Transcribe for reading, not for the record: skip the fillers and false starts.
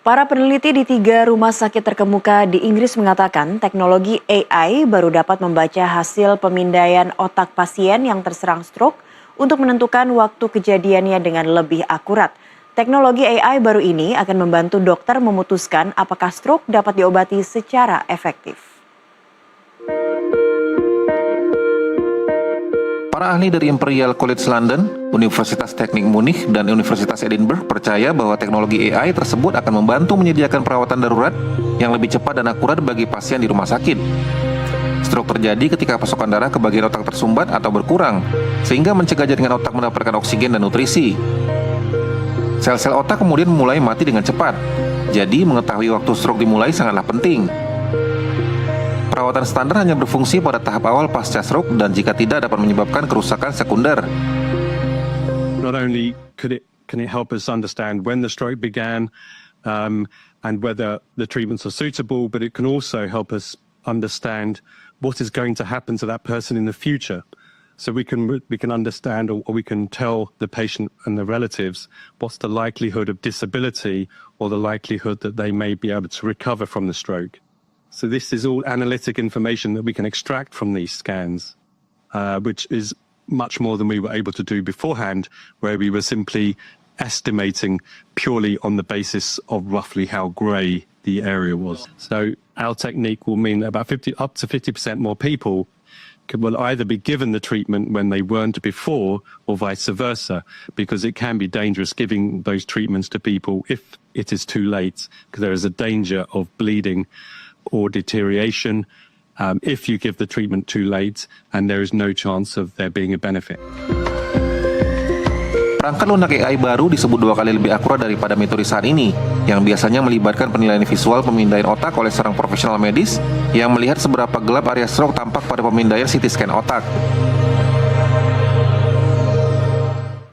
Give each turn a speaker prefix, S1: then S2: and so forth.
S1: Para peneliti di 3 rumah sakit terkemuka di Inggris mengatakan teknologi AI baru dapat membaca hasil pemindaian otak pasien yang terserang stroke untuk menentukan waktu kejadiannya dengan lebih akurat. Teknologi AI baru ini akan membantu dokter memutuskan apakah stroke dapat diobati secara efektif.
S2: Para ahli dari Imperial College London, Universitas Teknik Munich, dan Universitas Edinburgh percaya bahwa teknologi AI tersebut akan membantu menyediakan perawatan darurat yang lebih cepat dan akurat bagi pasien di rumah sakit. Stroke terjadi ketika pasokan darah ke bagian otak tersumbat atau berkurang, sehingga mencegah jaringan otak mendapatkan oksigen dan nutrisi. Sel-sel otak kemudian mulai mati dengan cepat, jadi mengetahui waktu stroke dimulai sangatlah penting. Perawatan standar hanya berfungsi pada tahap awal pasca stroke dan jika tidak dapat menyebabkan kerusakan sekunder.
S3: Not only can it help us understand when the stroke began and whether the treatments are suitable, but it can also help us understand what is going to happen to that person in the future. So we can understand or we can tell the patient and the relatives what's the likelihood of disability or the likelihood that they may be able to recover from the stroke. So this is all analytic information that we can extract from these scans, which is much more than we were able to do beforehand, where we were simply estimating purely on the basis of roughly how grey the area was. So our technique will mean that about up to 50% more people will either be given the treatment when they weren't before or vice versa, because it can be dangerous giving those treatments to people if it is too late, because there is a danger of bleeding or deterioration if you give the treatment too late and there is no chance of there being a benefit.
S2: Perangkat lunak AI baru disebut 2 kali lebih akurat daripada metode saat ini, yang biasanya melibatkan penilaian visual pemindaian otak oleh seorang profesional medis yang melihat seberapa gelap area stroke tampak pada pemindaian CT scan otak.